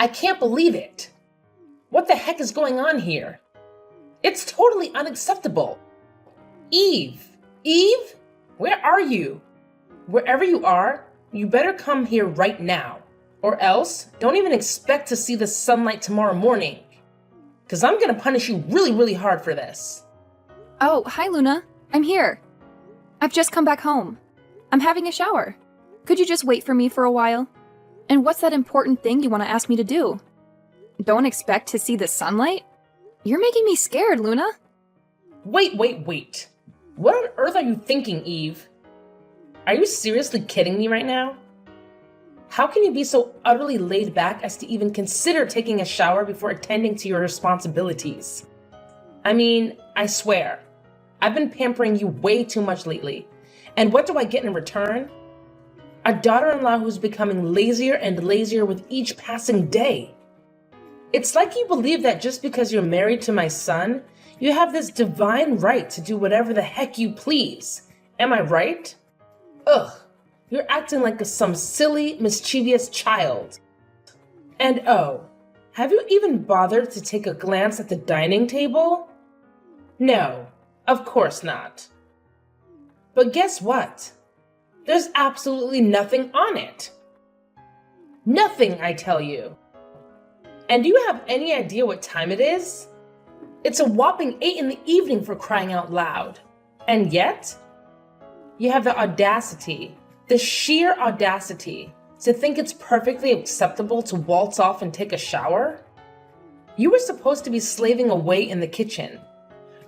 I can't believe it. What the heck is going on here? It's totally unacceptable. Eve! Eve? Where are you? Wherever you are, you better come here right now. Or else, don't even expect to see the sunlight tomorrow morning. Because I'm going to punish you really, really hard for this. Oh, hi Luna. I'm here. I've just come back home. I'm having a shower. Could you just wait for me for a while? And what's that important thing you want to ask me to do? Don't expect to see the sunlight? You're making me scared, Luna. Wait. What on earth are you thinking, Eve? Are you seriously kidding me right now? How can you be so utterly laid back as to even consider taking a shower before attending to your responsibilities? I mean, I swear, I've been pampering you way too much lately. And what do I get in return? A daughter-in-law who's becoming lazier and lazier with each passing day. It's like you believe that just because you're married to my son, you have this divine right to do whatever the heck you please. Am I right? Ugh, you're acting like some silly, mischievous child. And oh, have you even bothered to take a glance at the dining table? No, of course not. But guess what? There's absolutely nothing on it. Nothing, I tell you. And do you have any idea what time it is? It's a whopping 8 in the evening, for crying out loud. And yet, you have the audacity, the sheer audacity, to think it's perfectly acceptable to waltz off and take a shower? You were supposed to be slaving away in the kitchen,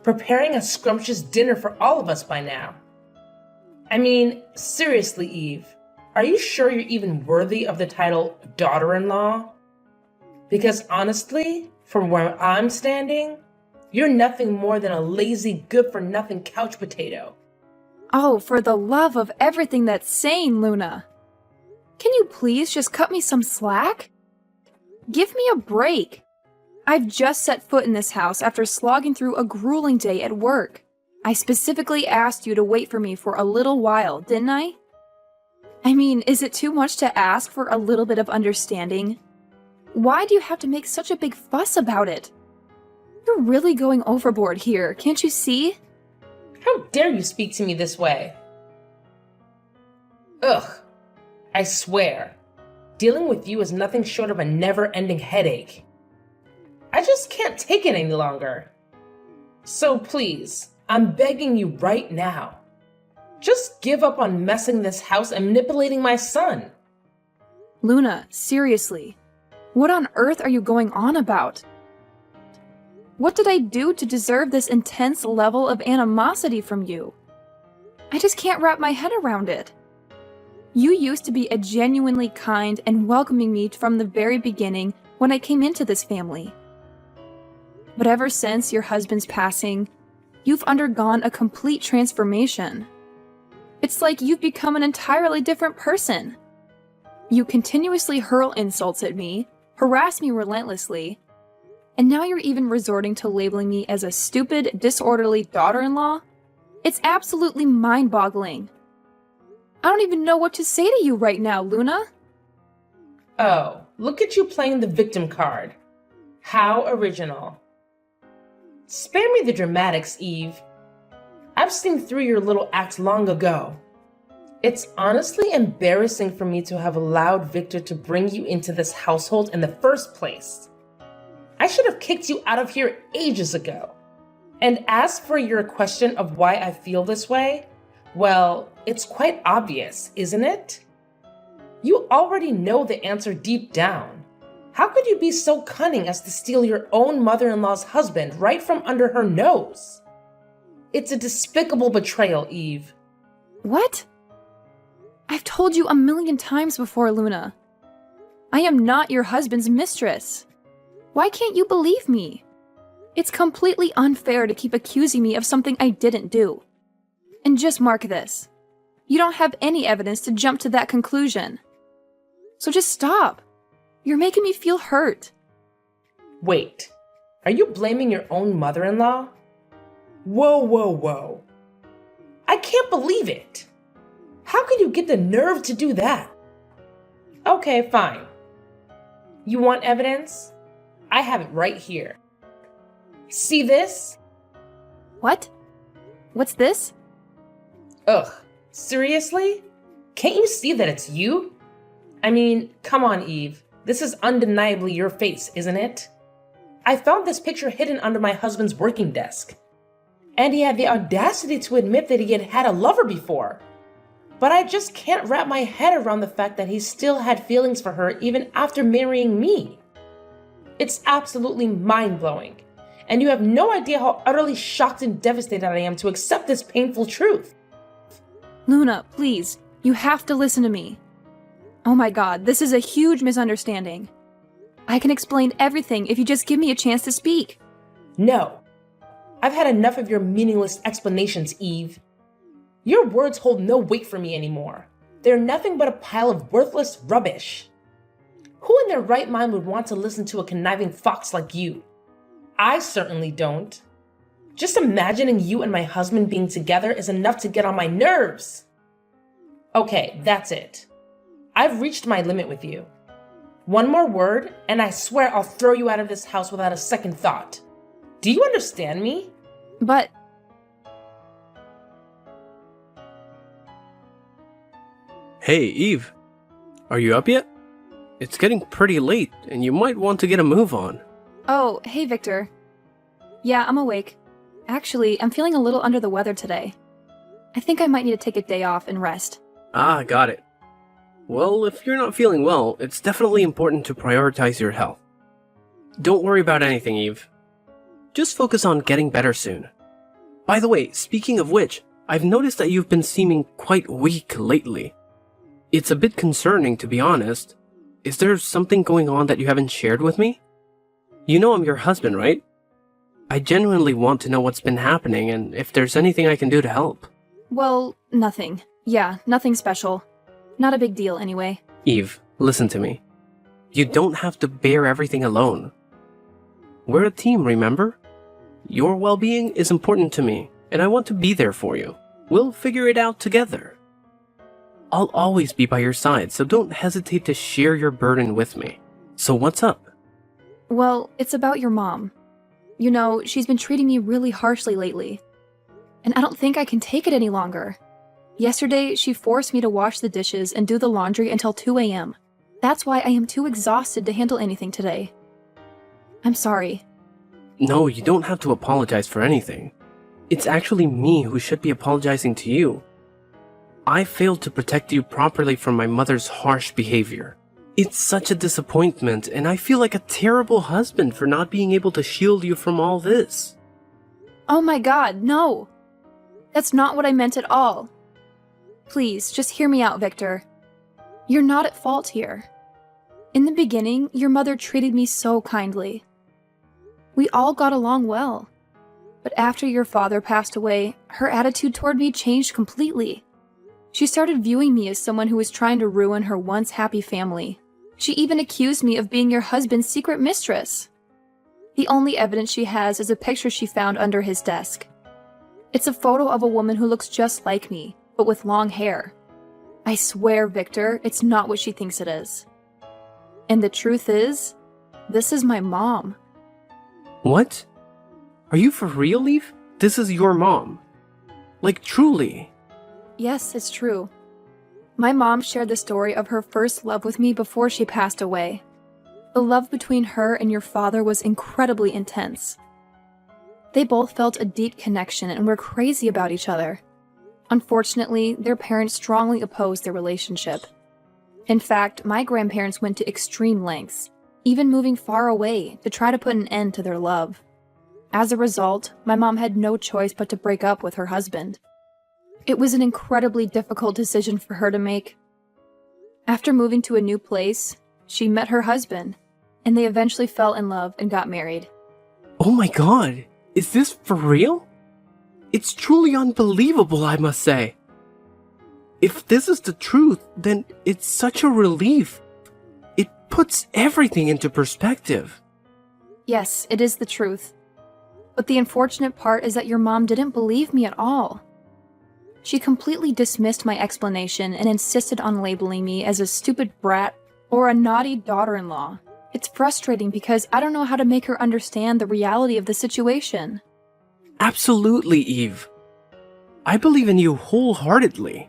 preparing a scrumptious dinner for all of us by now. I mean, seriously, Eve, are you sure you're even worthy of the title daughter-in-law? Because honestly, from where I'm standing, you're nothing more than a lazy, good-for-nothing couch potato. Oh, for the love of everything that's sane, Luna. Can you please just cut me some slack? Give me a break. I've just set foot in this house after slogging through a grueling day at work. I specifically asked you to wait for me for a little while, didn't I? I mean, is it too much to ask for a little bit of understanding? Why do you have to make such a big fuss about it? You're really going overboard here, can't you see? How dare you speak to me this way? Ugh, I swear, dealing with you is nothing short of a never-ending headache. I just can't take it any longer. So please, I'm begging you right now. Just give up on messing this house and manipulating my son. Luna, seriously. What on earth are you going on about? What did I do to deserve this intense level of animosity from you? I just can't wrap my head around it. You used to be a genuinely kind and welcoming me from the very beginning when I came into this family. But ever since your husband's passing, you've undergone a complete transformation. It's like you've become an entirely different person. You continuously hurl insults at me, harass me relentlessly, and now you're even resorting to labeling me as a stupid, disorderly daughter-in-law? It's absolutely mind-boggling. I don't even know what to say to you right now, Luna. Oh, look at you playing the victim card. How original. Spare me the dramatics, Eve. I've seen through your little act long ago. It's honestly embarrassing for me to have allowed Victor to bring you into this household in the first place. I should have kicked you out of here ages ago. And as for your question of why I feel this way, well, it's quite obvious, isn't it? You already know the answer deep down. How could you be so cunning as to steal your own mother-in-law's husband right from under her nose? It's a despicable betrayal, Eve. What? I've told you a million times before, Luna. I am not your husband's mistress. Why can't you believe me? It's completely unfair to keep accusing me of something I didn't do. And just mark this. You don't have any evidence to jump to that conclusion. So just stop. You're making me feel hurt. Wait, are you blaming your own mother-in-law? Whoa. I can't believe it. How could you get the nerve to do that? Okay, fine. You want evidence? I have it right here. See this? What? What's this? Ugh, seriously? Can't you see that it's you? I mean, come on, Eve. This is undeniably your face, isn't it? I found this picture hidden under my husband's working desk. And he had the audacity to admit that he had had a lover before. But I just can't wrap my head around the fact that he still had feelings for her even after marrying me. It's absolutely mind-blowing. And you have no idea how utterly shocked and devastated I am to accept this painful truth. Luna, please, you have to listen to me. Oh my god, this is a huge misunderstanding. I can explain everything if you just give me a chance to speak. No. I've had enough of your meaningless explanations, Eve. Your words hold no weight for me anymore. They're nothing but a pile of worthless rubbish. Who in their right mind would want to listen to a conniving fox like you? I certainly don't. Just imagining you and my husband being together is enough to get on my nerves. Okay, that's it. I've reached my limit with you. One more word, and I swear I'll throw you out of this house without a second thought. Do you understand me? But... Hey, Eve. Are you up yet? It's getting pretty late, and you might want to get a move on. Oh, hey Victor. Yeah, I'm awake. Actually, I'm feeling a little under the weather today. I think I might need to take a day off and rest. Ah, got it. Well, if you're not feeling well, it's definitely important to prioritize your health. Don't worry about anything, Eve. Just focus on getting better soon. By the way, speaking of which, I've noticed that you've been seeming quite weak lately. It's a bit concerning, to be honest. Is there something going on that you haven't shared with me? You know I'm your husband, right? I genuinely want to know what's been happening and if there's anything I can do to help. Well, nothing. Yeah, nothing special. Not a big deal, anyway. Eve, listen to me. You don't have to bear everything alone. We're a team, remember? Your well-being is important to me, and I want to be there for you. We'll figure it out together. I'll always be by your side, so don't hesitate to share your burden with me. So what's up? Well, it's about your mom. You know, she's been treating me really harshly lately. And I don't think I can take it any longer. Yesterday, she forced me to wash the dishes and do the laundry until 2 a.m. That's why I am too exhausted to handle anything today. I'm sorry. No, you don't have to apologize for anything. It's actually me who should be apologizing to you. I failed to protect you properly from my mother's harsh behavior. It's such a disappointment, and I feel like a terrible husband for not being able to shield you from all this. Oh my god, no! That's not what I meant at all. Please, just hear me out, Victor. You're not at fault here. In the beginning, your mother treated me so kindly. We all got along well. But after your father passed away, her attitude toward me changed completely. She started viewing me as someone who was trying to ruin her once happy family. She even accused me of being your husband's secret mistress. The only evidence she has is a picture she found under his desk. It's a photo of a woman who looks just like me, but with long hair. I swear, Victor, it's not what she thinks it is. And the truth is, this is my mom. What? Are you for real, Eve? This is your mom. Like, truly. Yes, it's true. My mom shared the story of her first love with me before she passed away. The love between her and your father was incredibly intense. They both felt a deep connection and were crazy about each other. Unfortunately, their parents strongly opposed their relationship. In fact, my grandparents went to extreme lengths, even moving far away to try to put an end to their love. As a result, my mom had no choice but to break up with her husband. It was an incredibly difficult decision for her to make. After moving to a new place, she met her husband, and they eventually fell in love and got married. Oh my god, is this for real? It's truly unbelievable, I must say. If this is the truth, then it's such a relief. It puts everything into perspective. Yes, it is the truth. But the unfortunate part is that your mom didn't believe me at all. She completely dismissed my explanation and insisted on labeling me as a stupid brat or a naughty daughter-in-law. It's frustrating because I don't know how to make her understand the reality of the situation. Absolutely, Eve. I believe in you wholeheartedly.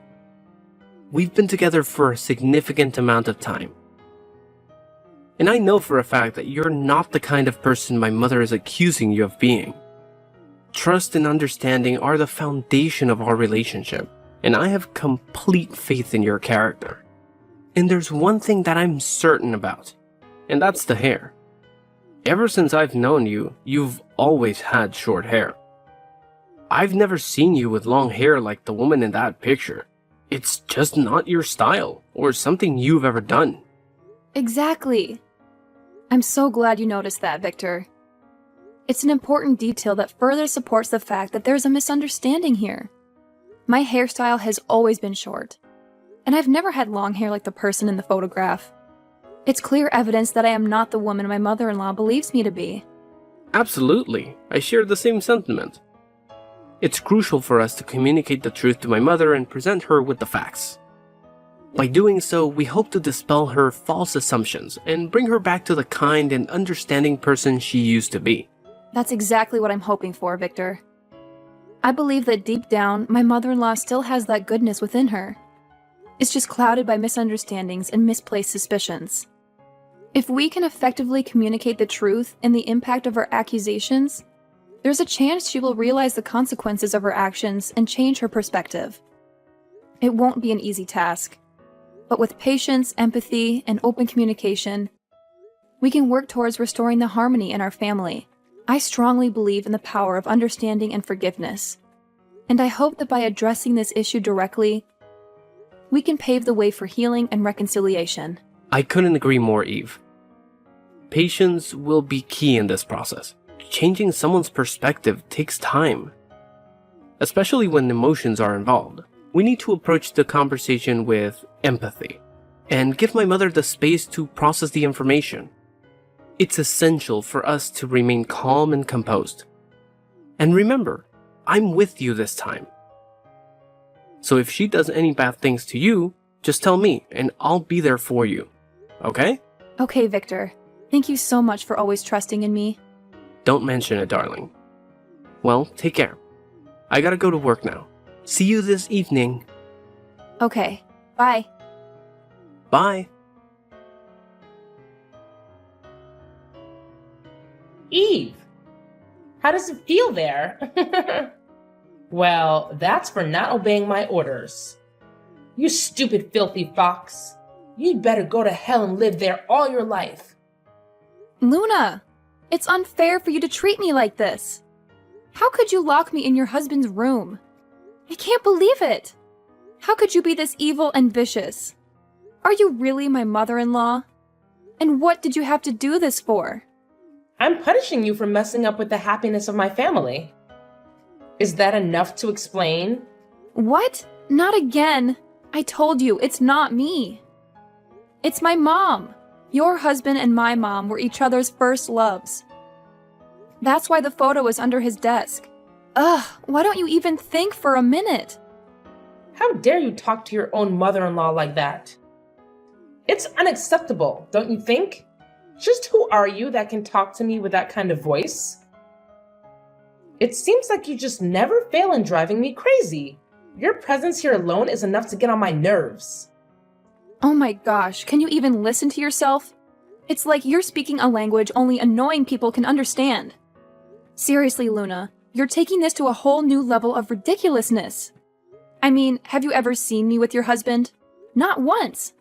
We've been together for a significant amount of time. And I know for a fact that you're not the kind of person my mother is accusing you of being. Trust and understanding are the foundation of our relationship, and I have complete faith in your character. And there's one thing that I'm certain about, and that's the hair. Ever since I've known you, you've always had short hair. I've never seen you with long hair like the woman in that picture. It's just not your style, or something you've ever done. Exactly. I'm so glad you noticed that, Victor. It's an important detail that further supports the fact that there's a misunderstanding here. My hairstyle has always been short, and I've never had long hair like the person in the photograph. It's clear evidence that I am not the woman my mother-in-law believes me to be. Absolutely, I share the same sentiment. It's crucial for us to communicate the truth to my mother and present her with the facts. By doing so, we hope to dispel her false assumptions and bring her back to the kind and understanding person she used to be. That's exactly what I'm hoping for, Victor. I believe that deep down, my mother-in-law still has that goodness within her. It's just clouded by misunderstandings and misplaced suspicions. If we can effectively communicate the truth and the impact of her accusations, there's a chance she will realize the consequences of her actions and change her perspective. It won't be an easy task, but with patience, empathy, and open communication, we can work towards restoring the harmony in our family. I strongly believe in the power of understanding and forgiveness, and I hope that by addressing this issue directly, we can pave the way for healing and reconciliation. I couldn't agree more, Eve. Patience will be key in this process. Changing someone's perspective takes time, especially when emotions are involved. We need to approach the conversation with empathy and give my mother the space to process the information. It's essential for us to remain calm and composed. And remember, I'm with you this time. So if she does any bad things to you, just tell me and I'll be there for you. Okay? Okay, Victor. Thank you so much for always trusting in me. Don't mention it, darling. Well, take care. I gotta go to work now. See you this evening. Okay, bye. Bye. Eve, how does it feel there? Well, that's for not obeying my orders. You stupid, filthy fox. You'd better go to hell and live there all your life. Luna, it's unfair for you to treat me like this. How could you lock me in your husband's room? I can't believe it. How could you be this evil and vicious? Are you really my mother-in-law? And what did you have to do this for? I'm punishing you for messing up with the happiness of my family. Is that enough to explain? What? Not again. I told you, it's not me. It's my mom. Your husband and my mom were each other's first loves. That's why the photo is under his desk. Ugh, why don't you even think for a minute? How dare you talk to your own mother-in-law like that? It's unacceptable, don't you think? Just who are you that can talk to me with that kind of voice? It seems like you just never fail in driving me crazy. Your presence here alone is enough to get on my nerves. Oh my gosh, can you even listen to yourself? It's like you're speaking a language only annoying people can understand. Seriously, Luna, you're taking this to a whole new level of ridiculousness. I mean, have you ever seen me with your husband? Not once.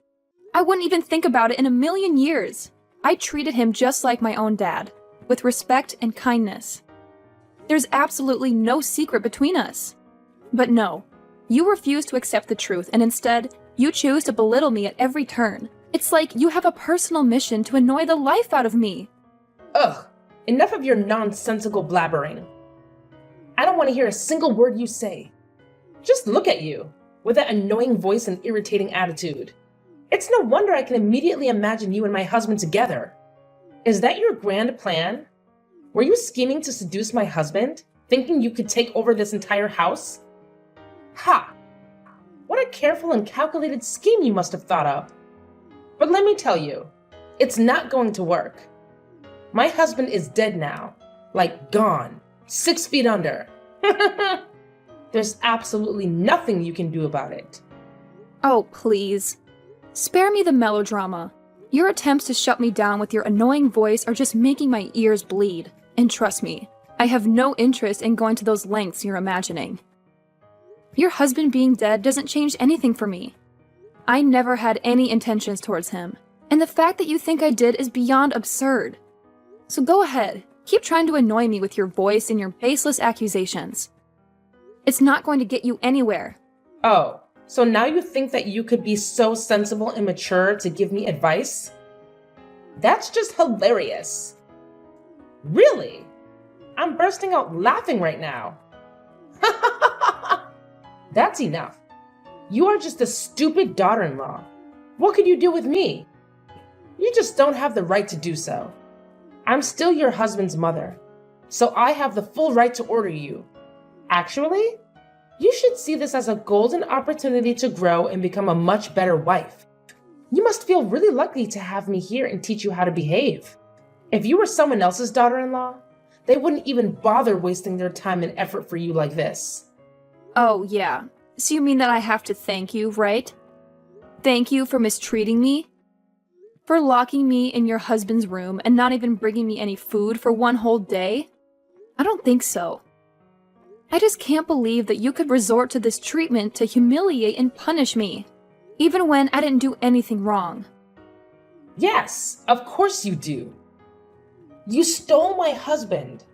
I wouldn't even think about it in a million years. I treated him just like my own dad, with respect and kindness. There's absolutely no secret between us. But no, you refuse to accept the truth, and instead, you choose to belittle me at every turn. It's like you have a personal mission to annoy the life out of me. Ugh, enough of your nonsensical blabbering. I don't want to hear a single word you say. Just look at you, with that annoying voice and irritating attitude. It's no wonder I can immediately imagine you and my husband together. Is that your grand plan? Were you scheming to seduce my husband, thinking you could take over this entire house? Ha! What a careful and calculated scheme you must have thought up. But let me tell you, It's not going to work. My husband is dead now. Like gone. 6 feet under. There's absolutely nothing you can do about it. Oh, please. Spare me the melodrama. Your attempts to shut me down with your annoying voice are just making my ears bleed. And trust me, I have no interest in going to those lengths you're imagining. Your husband being dead doesn't change anything for me. I never had any intentions towards him, and the fact that you think I did is beyond absurd. So go ahead, keep trying to annoy me with your voice and your baseless accusations. It's not going to get you anywhere. Oh, so now you think that you could be so sensible and mature to give me advice? That's just hilarious. Really? I'm bursting out laughing right now. That's enough. You are just a stupid daughter-in-law. What could you do with me? You just don't have the right to do so. I'm still your husband's mother, so I have the full right to order you. Actually, you should see this as a golden opportunity to grow and become a much better wife. You must feel really lucky to have me here and teach you how to behave. If you were someone else's daughter-in-law, they wouldn't even bother wasting their time and effort for you like this. Oh, yeah. So you mean that I have to thank you, right? Thank you for mistreating me? For locking me in your husband's room and not even bringing me any food for one whole day? I don't think so. I just can't believe that you could resort to this treatment to humiliate and punish me, even when I didn't do anything wrong. Yes, of course you do. You stole my husband.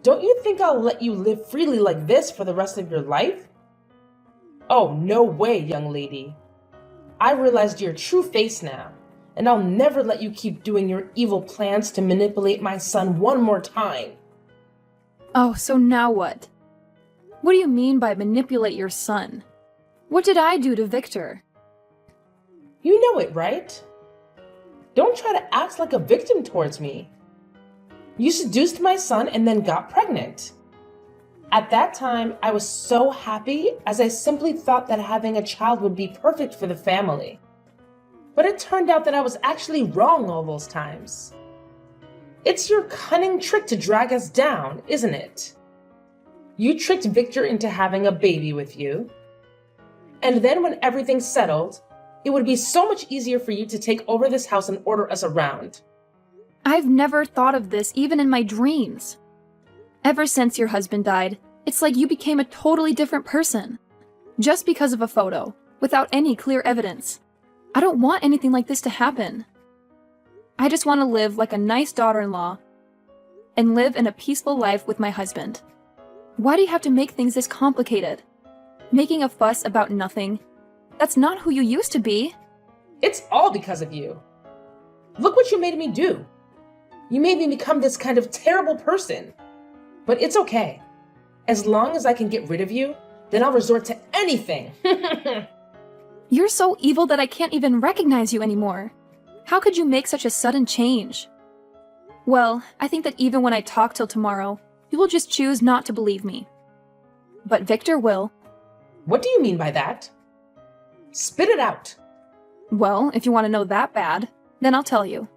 Don't you think I'll let you live freely like this for the rest of your life? Oh, no way, young lady. I realized your true face now, and I'll never let you keep doing your evil plans to manipulate my son one more time. Oh, so now what? What do you mean by manipulate your son? What did I do to Victor? You know it, right? Don't try to act like a victim towards me. You seduced my son and then got pregnant. At that time, I was so happy as I simply thought that having a child would be perfect for the family. But it turned out that I was actually wrong all those times. It's your cunning trick to drag us down, isn't it? You tricked Victor into having a baby with you. And then when everything's settled, it would be so much easier for you to take over this house and order us around. I've never thought of this even in my dreams. Ever since your husband died, it's like you became a totally different person. Just because of a photo, without any clear evidence. I don't want anything like this to happen. I just want to live like a nice daughter-in-law and live in a peaceful life with my husband. Why do you have to make things this complicated? Making a fuss about nothing. That's not who you used to be. It's all because of you. Look what you made me do. You made me become this kind of terrible person. But it's okay. As long as I can get rid of you, then I'll resort to anything. You're so evil that I can't even recognize you anymore. How could you make such a sudden change? Well, I think that even when I talk till tomorrow, you will just choose not to believe me. But Victor will. What do you mean by that? Spit it out. Well, if you want to know that bad, then I'll tell you.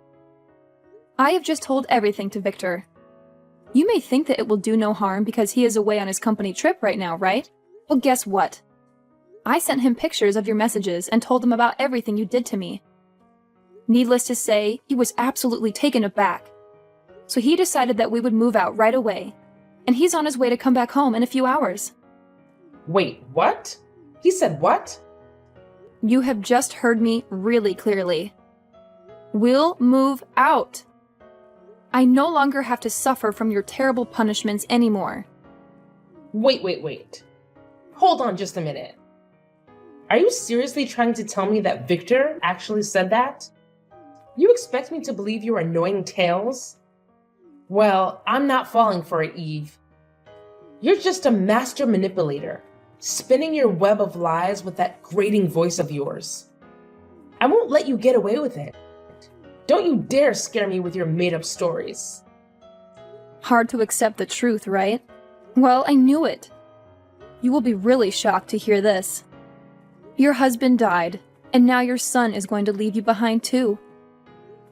I have just told everything to Victor. You may think that it will do no harm because he is away on his company trip right now, right? Well, guess what? I sent him pictures of your messages and told him about everything you did to me. Needless to say, he was absolutely taken aback. So he decided that we would move out right away, and he's on his way to come back home in a few hours. Wait, what? He said what? You have just heard me really clearly. We'll move out. I no longer have to suffer from your terrible punishments anymore. Wait. Hold on just a minute. Are you seriously trying to tell me that Victor actually said that? You expect me to believe your annoying tales? Well, I'm not falling for it, Eve. You're just a master manipulator, spinning your web of lies with that grating voice of yours. I won't let you get away with it. Don't you dare scare me with your made-up stories. Hard to accept the truth, right? Well, I knew it. You will be really shocked to hear this. Your husband died, and now your son is going to leave you behind too.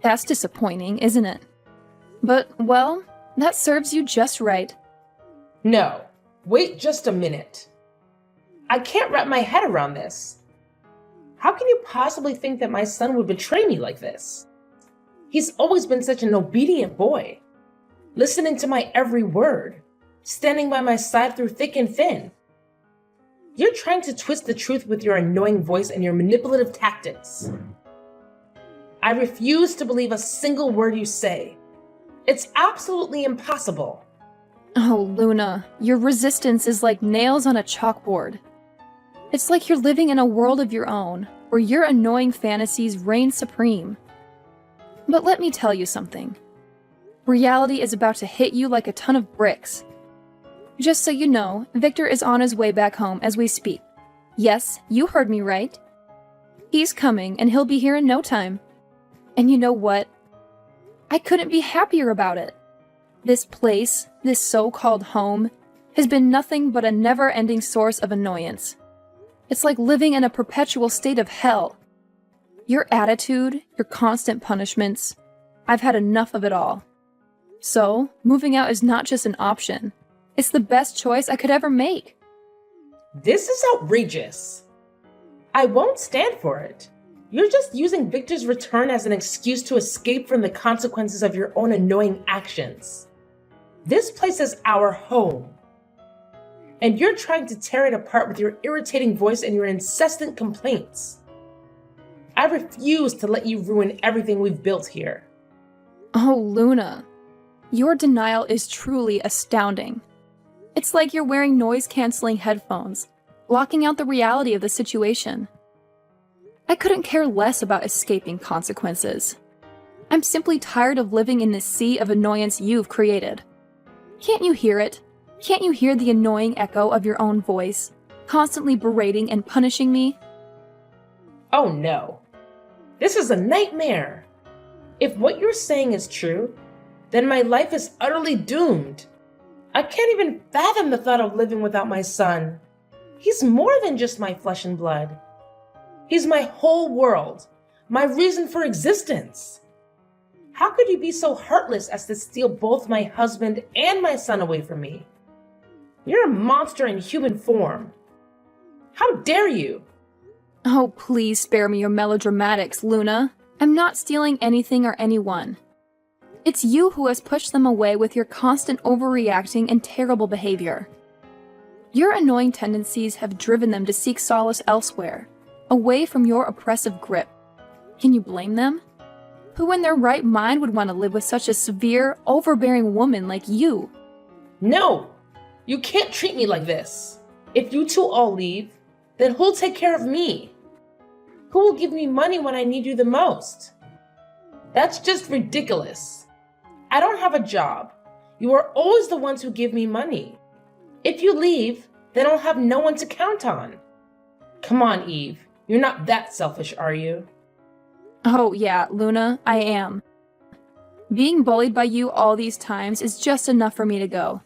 That's disappointing, isn't it? But, well, that serves you just right. No, wait just a minute. I can't wrap my head around this. How can you possibly think that my son would betray me like this? He's always been such an obedient boy, listening to my every word, standing by my side through thick and thin. You're trying to twist the truth with your annoying voice and your manipulative tactics. I refuse to believe a single word you say. It's absolutely impossible. Oh, Luna, your resistance is like nails on a chalkboard. It's like you're living in a world of your own, where your annoying fantasies reign supreme. But let me tell you something. Reality is about to hit you like a ton of bricks. Just so you know, Victor is on his way back home as we speak. Yes, you heard me right. He's coming, and he'll be here in no time. And you know what? I couldn't be happier about it. This place, this so-called home, has been nothing but a never-ending source of annoyance. It's like living in a perpetual state of hell. Your attitude, your constant punishments, I've had enough of it all. So, moving out is not just an option. It's the best choice I could ever make. This is outrageous. I won't stand for it. You're just using Victor's return as an excuse to escape from the consequences of your own annoying actions. This place is our home. And you're trying to tear it apart with your irritating voice and your incessant complaints. I refuse to let you ruin everything we've built here. Oh, Luna. Your denial is truly astounding. It's like you're wearing noise-canceling headphones, blocking out the reality of the situation. I couldn't care less about escaping consequences. I'm simply tired of living in this sea of annoyance you've created. Can't you hear it? Can't you hear the annoying echo of your own voice, constantly berating and punishing me? Oh no. This is a nightmare. If what you're saying is true, then my life is utterly doomed. I can't even fathom the thought of living without my son. He's more than just my flesh and blood. He's my whole world, my reason for existence. How could you be so heartless as to steal both my husband and my son away from me? You're a monster in human form. How dare you? Oh, please spare me your melodramatics, Luna. I'm not stealing anything or anyone. It's you who has pushed them away with your constant overreacting and terrible behavior. Your annoying tendencies have driven them to seek solace elsewhere, away from your oppressive grip. Can you blame them? Who in their right mind would want to live with such a severe, overbearing woman like you? No, you can't treat me like this. If you two all leave, then who'll take care of me? Who will give me money when I need you the most? That's just ridiculous. I don't have a job. You are always the ones who give me money. If you leave, then I'll have no one to count on. Come on, Eve. You're not that selfish, are you? Oh yeah, Luna, I am. Being bullied by you all these times is just enough for me to go.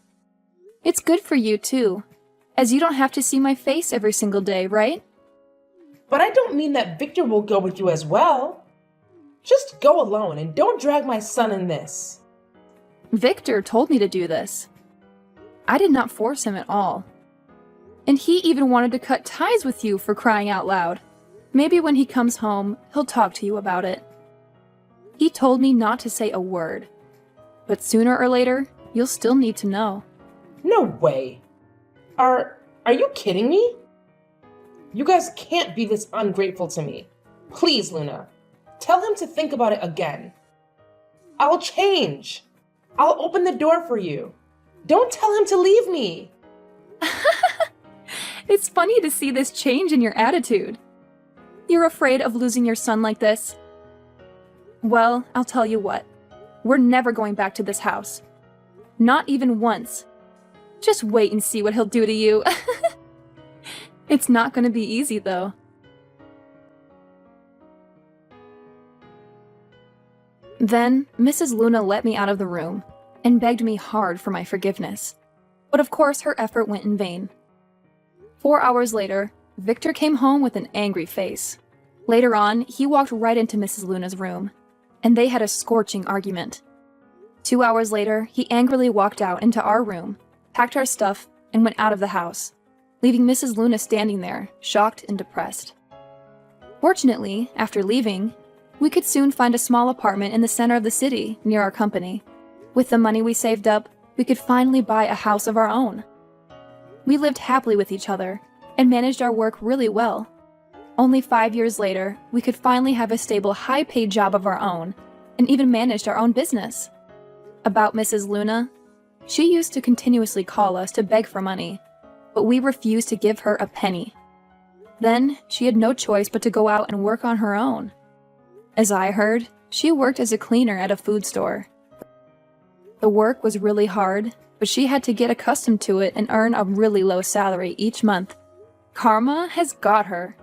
It's good for you too, as you don't have to see my face every single day, right? But I don't mean that Victor will go with you as well. Just go alone and don't drag my son in this. Victor told me to do this. I did not force him at all. And he even wanted to cut ties with you, for crying out loud. Maybe when he comes home, he'll talk to you about it. He told me not to say a word. But sooner or later, you'll still need to know. No way. Are you kidding me? You guys can't be this ungrateful to me. Please, Luna, tell him to think about it again. I'll change. I'll open the door for you. Don't tell him to leave me. It's funny to see this change in your attitude. You're afraid of losing your son like this? Well, I'll tell you what. We're never going back to this house. Not even once. Just wait and see what he'll do to you. It's not going to be easy, though. Then, Mrs. Luna let me out of the room and begged me hard for my forgiveness. But of course, her effort went in vain. 4 hours later, Victor came home with an angry face. Later on, he walked right into Mrs. Luna's room. and they had a scorching argument. 2 hours later, he angrily walked out into our room, packed our stuff, and went out of the house, leaving Mrs. Luna standing there, shocked and depressed. Fortunately, after leaving, we could soon find a small apartment in the center of the city, near our company. With the money we saved up, we could finally buy a house of our own. We lived happily with each other, and managed our work really well. Only 5 years later, we could finally have a stable, high-paid job of our own, and even managed our own business. About Mrs. Luna, she used to continuously call us to beg for money, but we refused to give her a penny. Then, she had no choice but to go out and work on her own. As I heard, she worked as a cleaner at a food store. The work was really hard, but she had to get accustomed to it and earn a really low salary each month. Karma has got her.